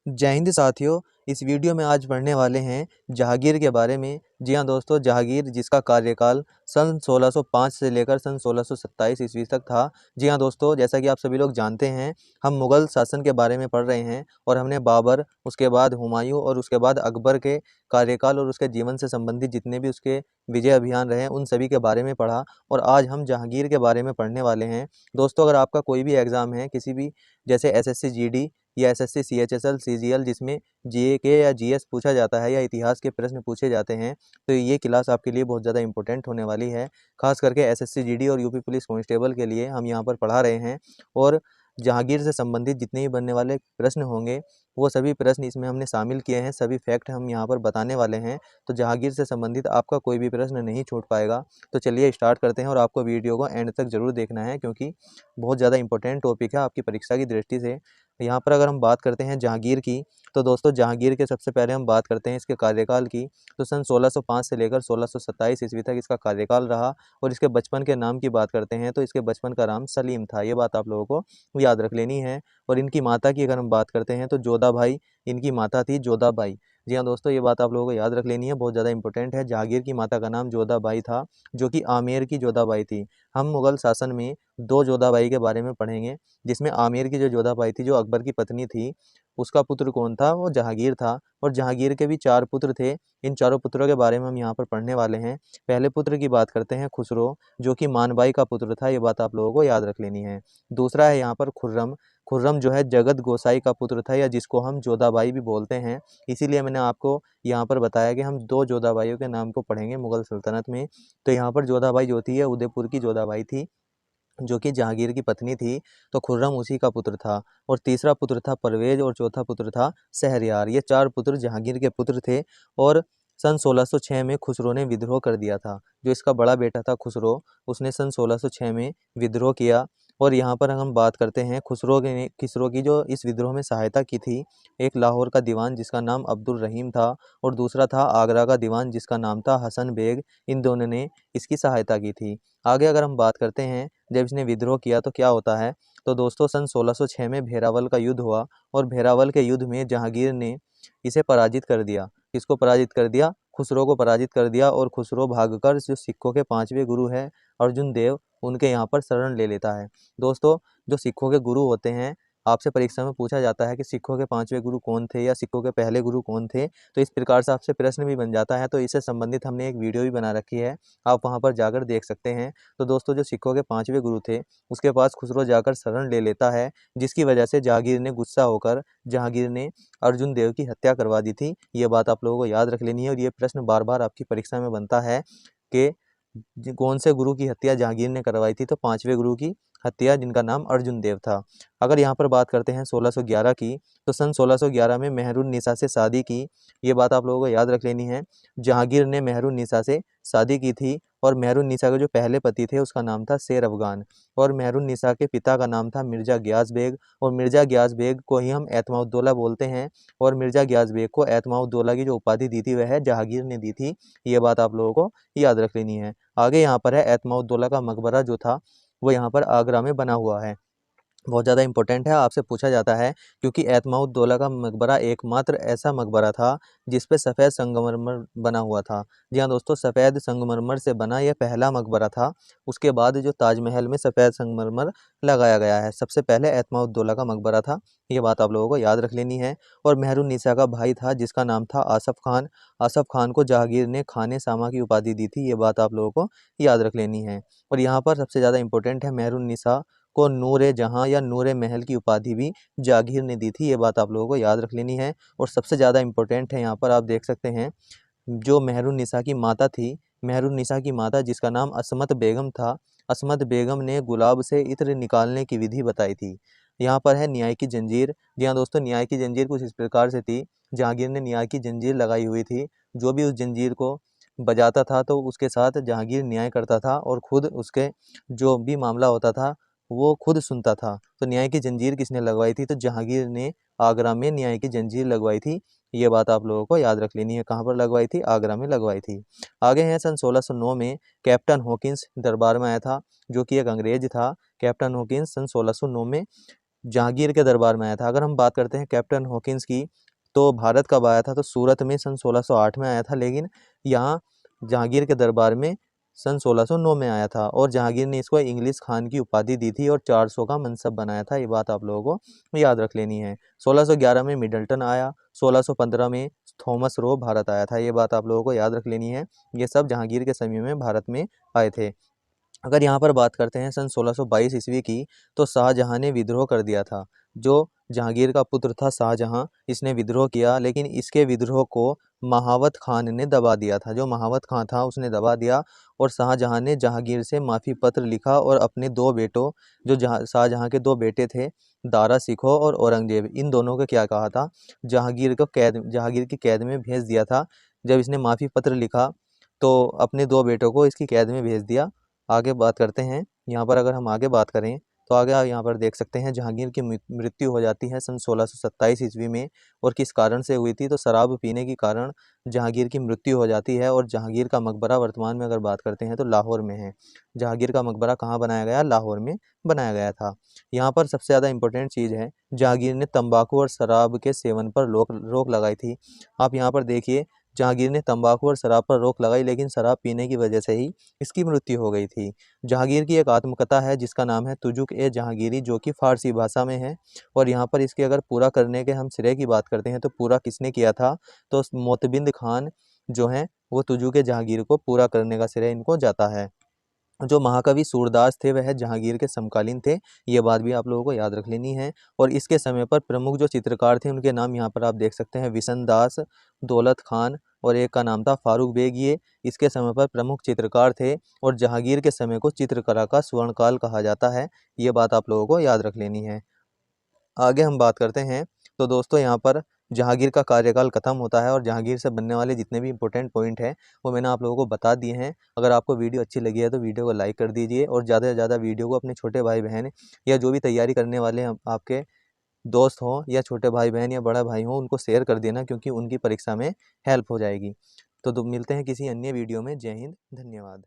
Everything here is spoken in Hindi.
जय हिंद साथियों। इस वीडियो में आज पढ़ने वाले हैं जहांगीर के बारे में। जी हाँ दोस्तों, जहांगीर जिसका कार्यकाल सन 1605 से लेकर सन 1627 ईस्वी तक था। जी हाँ दोस्तों, जैसा कि आप सभी लोग जानते हैं, हम मुग़ल शासन के बारे में पढ़ रहे हैं और हमने बाबर, उसके बाद हुमायूं और उसके बाद अकबर के कार्यकाल और उसके जीवन से संबंधित जितने भी उसके विजय अभियान रहे उन सभी के बारे में पढ़ा। और आज हम जहांगीर के बारे में पढ़ने वाले हैं। दोस्तों, अगर आपका कोई भी एग्ज़ाम है, किसी भी जैसे एसएससी जीडी या एसएससी सीएचएसएल सीजीएल, जिसमें जीके या जीएस पूछा जाता है या इतिहास के प्रश्न पूछे जाते हैं, तो ये क्लास आपके लिए बहुत ज़्यादा इंपॉर्टेंट होने वाली है। खास करके एसएससी जीडी और यूपी पुलिस कांस्टेबल के लिए हम यहाँ पर पढ़ा रहे हैं। और जहांगीर से संबंधित जितने भी बनने वाले प्रश्न होंगे वो सभी प्रश्न इसमें हमने शामिल किए हैं। सभी फैक्ट हम यहाँ पर बताने वाले हैं, तो जहांगीर से संबंधित आपका कोई भी प्रश्न नहीं छूट पाएगा। तो चलिए स्टार्ट करते हैं और आपको वीडियो को एंड तक जरूर देखना है, क्योंकि बहुत ज़्यादा इंपॉर्टेंट टॉपिक है आपकी परीक्षा की दृष्टि से। यहाँ पर अगर हम बात करते हैं जहांगीर की, तो दोस्तों जहांगीर के सबसे पहले हम बात करते हैं इसके कार्यकाल की। तो सन 1605 से लेकर 1627 ईस्वी तक इसका कार्यकाल रहा। और इसके बचपन के नाम की बात करते हैं तो इसके बचपन का नाम सलीम था। ये बात आप लोगों को याद रख लेनी है। और इनकी माता की अगर हम बात करते हैं तो जोधाबाई इनकी माता थी, जोधाबाई। जी हाँ दोस्तों, ये बात आप लोगों को याद रख लेनी है, बहुत ज़्यादा इंपॉर्टेंट है। जहांगीर की माता का नाम जोधाबाई था, जो कि आमेर की जोधाबाई थी। हम मुगल शासन में दो जोधाबाई के बारे में पढ़ेंगे, जिसमें आमेर की जो जोधाबाई थी, जो अकबर की पत्नी थी, उसका पुत्र कौन था? वो जहांगीर था। और जहांगीर के भी 4 पुत्र थे। इन चारों पुत्रों के बारे में हम यहाँ पर पढ़ने वाले हैं। पहले पुत्र की बात करते हैं खुसरो, जो कि मानबाई का पुत्र था। ये बात आप लोगों को याद रख लेनी है। दूसरा है यहाँ पर खुर्रम। खुर्रम जो है जगत गोसाई का पुत्र था, या जिसको हम जोधाबाई भी बोलते हैं। इसीलिए मैंने आपको यहाँ पर बताया कि हम 2 जोधाबाइयों के नाम को पढ़ेंगे मुगल सल्तनत में। तो यहाँ पर जोधाबाई जो थी, उदयपुर की जोधाबाई थी, जो कि जहांगीर की पत्नी थी। तो खुर्रम उसी का पुत्र था। और तीसरा पुत्र था परवेज और चौथा पुत्र था शहरयार। ये 4 पुत्र जहांगीर के पुत्र थे। और सन 1606 में खुसरो ने विद्रोह कर दिया था। जो इसका बड़ा बेटा था खुसरो, उसने सन 1606 में विद्रोह किया। और यहाँ पर हम बात करते हैं खुसरो की जो इस विद्रोह में सहायता की थी, एक लाहौर का दीवान जिसका नाम अब्दुल रहीम था, और दूसरा था आगरा का दीवान जिसका नाम था हसन बेग। इन दोनों ने इसकी सहायता की थी। आगे अगर हम बात करते हैं, जब इसने विद्रोह किया तो क्या होता है, तो दोस्तों सन 1606 में भेरावल का युद्ध हुआ। और भेरावल के युद्ध में जहांगीर ने इसे पराजित कर दिया। किसको पराजित कर दिया? खुसरो को पराजित कर दिया। और खुसरो भागकर जो सिखों के 5वें गुरु है अर्जुन देव, उनके यहाँ पर शरण ले लेता है। दोस्तों, जो सिखों के गुरु होते हैं, आपसे परीक्षा में पूछा जाता है कि सिखों के 5वें गुरु कौन थे या सिखों के पहले गुरु कौन थे, तो इस प्रकार से आपसे प्रश्न भी बन जाता है। तो इससे संबंधित हमने एक वीडियो भी बना रखी है, आप वहाँ पर जाकर देख सकते हैं। तो दोस्तों, जो सिखों के 5वें गुरु थे, उसके पास खुसरो जाकर शरण ले लेता है, जिसकी वजह से जहांगीर ने गुस्सा होकर जहांगीर ने अर्जुन देव की हत्या करवा दी थी। ये बात आप लोगों को याद रख लेनी है। और ये प्रश्न बार बार आपकी परीक्षा में बनता है कि कौन से गुरु की हत्या जहांगीर ने करवाई थी, तो 5वें गुरु की हत्या, जिनका नाम अर्जुन देव था। अगर यहाँ पर बात करते हैं 1611 की, तो सन 1611 में मेहरुन्निसा से शादी की। ये बात आप लोगों को याद रख लेनी है। जहांगीर ने मेहरुन्निसा से शादी की थी। और मेहरुन्निसा के जो पहले पति थे उसका नाम था शेर अफगान। और मेहरुन्निसा के पिता का नाम था मिर्जा गियास बेग। और मिर्जा गियास बेग को ही हम एतमाउद्दौला बोलते हैं। और मिर्जा गियास बेग को एतमाउद्दौला की जो उपाधि दी थी वह जहांगीर ने दी थी। ये बात आप लोगों को याद रख लेनी है। आगे यहाँ पर है एतमाउद्दौला का मकबरा जो था, वो यहाँ पर आगरा में बना हुआ है। बहुत ज़्यादा इंपॉर्टेंट है, आपसे पूछा जाता है, क्योंकि एतमाउद्दौला का मकबरा एकमात्र ऐसा मकबरा था जिस पे सफ़ेद संगमरमर बना हुआ था। जी हाँ दोस्तों, सफ़ेद संगमरमर से बना यह पहला मकबरा था। उसके बाद जो ताजमहल में सफ़ेद संगमरमर लगाया गया है, सबसे पहले एतमाउद्दौला का मकबरा था। ये बात आप लोगों को याद रख लेनी है। और मेहरुन्निसा का भाई था जिसका नाम था आसफ खान। आसफ खान को जहांगीर ने खाने सामा की उपाधि दी थी। ये बात आप लोगों को याद रख लेनी है। और यहाँ पर सबसे ज़्यादा इंपॉर्टेंट है, मेहरुन्निसा को नूरे जहाँ या नूरे महल की उपाधि भी जहांगीर ने दी थी। ये बात आप लोगों को याद रख लेनी है। और सबसे ज़्यादा इंपॉर्टेंट है, यहाँ पर आप देख सकते हैं, जो मेहरुन्निसा की माता थी, मेहरुन्निसा की माता जिसका नाम असमत बेगम था, असमत बेगम ने गुलाब से इत्र निकालने की विधि बताई थी। यहाँ पर है न्याय की जंजीर। जी हाँ दोस्तों, न्याय की जंजीर कुछ इस प्रकार से थी, जहांगीर ने न्याय की जंजीर लगाई हुई थी। जो भी उस जंजीर को बजाता था तो उसके साथ जहांगीर न्याय करता था, और खुद उसके जो भी मामला होता था वो खुद सुनता था। तो न्याय की जंजीर किसने लगवाई थी? तो जहांगीर ने आगरा में न्याय की जंजीर लगवाई थी। ये बात आप लोगों को याद रख लेनी है। कहाँ पर लगवाई थी? आगरा में लगवाई थी। आगे हैं, सन 1609 में कैप्टन हॉकिंस दरबार में आया था, जो कि एक अंग्रेज था। कैप्टन हॉकिंस सन 1609 में जहांगीर के दरबार में आया था। अगर हम बात करते हैं कैप्टन हॉकिंस की, तो भारत कब आया था, तो सूरत में सन 1608 में आया था, लेकिन यहाँ जहांगीर के दरबार में सन 1609 में आया था। और जहांगीर ने इसको इंग्लिश खान की उपाधि दी थी और 400 का मनसब बनाया था। ये बात आप लोगों को याद रख लेनी है। 1611 में मिडल्टन आया, 1615 में थॉमस रो भारत आया था। ये बात आप लोगों को याद रख लेनी है। ये सब जहांगीर के समय में भारत में आए थे। अगर यहाँ पर बात करते हैं सन 1622 ईस्वी की, तो शाहजहां ने विद्रोह कर दिया था। जो जहांगीर का पुत्र था शाहजहां, इसने विद्रोह किया, लेकिन इसके विद्रोह को महावत खान ने दबा दिया था। जो महावत खान था उसने दबा दिया, और शाहजहां ने जहांगीर से माफ़ी पत्र लिखा और अपने दो बेटों, जो शाहजहां के दो बेटे थे, दारा शिकोह और औरंगजेब, इन दोनों को क्या कहा था, जहांगीर की कैद में भेज दिया था। जब इसने माफ़ी पत्र लिखा तो अपने दो बेटों को इसकी कैद में भेज दिया। आगे बात करते हैं। यहाँ पर अगर हम आगे बात करें, तो आगे आप यहाँ पर देख सकते हैं जहांगीर की मृत्यु हो जाती है सन 1627 ईस्वी में। और किस कारण से हुई थी, तो शराब पीने के कारण जहांगीर की मृत्यु हो जाती है। और जहांगीर का मकबरा वर्तमान में अगर बात करते हैं तो लाहौर में है। जहांगीर का मकबरा कहाँ बनाया गया, लाहौर में बनाया गया था। यहाँ पर सबसे ज़्यादा इंपॉर्टेंट चीज़ है, जहांगीर ने तंबाकू और शराब के सेवन पर रोक लगाई थी। आप यहाँ पर देखिए, जहांगीर ने तंबाकू और शराब पर रोक लगाई, लेकिन शराब पीने की वजह से ही इसकी मृत्यु हो गई थी। जहांगीर की एक आत्मकथा है जिसका नाम है तुजुक ए जहांगीरी, जो कि फारसी भाषा में है। और यहाँ पर इसके अगर पूरा करने के हम श्रेय की बात करते हैं, तो पूरा किसने किया था, तो मोतबिंद खान जो है वो तुजुक ए जहांगीर को पूरा करने का श्रेय इनको जाता है। जो महाकवि सूरदास थे वह जहांगीर के समकालीन थे। ये बात भी आप लोगों को याद रख लेनी है। और इसके समय पर प्रमुख जो चित्रकार थे उनके नाम यहाँ पर आप देख सकते हैं, विशन दास, दौलत खान, और एक का नाम था फारूक बेग। ये इसके समय पर प्रमुख चित्रकार थे। और जहांगीर के समय को चित्रकला का स्वर्णकाल कहा जाता है। ये बात आप लोगों को याद रख लेनी है। आगे हम बात करते हैं, तो दोस्तों यहाँ पर जहांगीर का कार्यकाल खत्म होता है, और जहांगीर से बनने वाले जितने भी इंपॉर्टेंट पॉइंट हैं वो मैंने आप लोगों को बता दिए हैं। अगर आपको वीडियो अच्छी लगी है तो वीडियो को लाइक कर दीजिए, और ज़्यादा से ज़्यादा वीडियो को अपने छोटे भाई बहन या जो भी तैयारी करने वाले हैं आपके दोस्त हों, या छोटे भाई बहन या बड़ा भाई हों, उनको शेयर कर देना, क्योंकि उनकी परीक्षा में हेल्प हो जाएगी। तो मिलते हैं किसी अन्य वीडियो में। जय हिंद, धन्यवाद।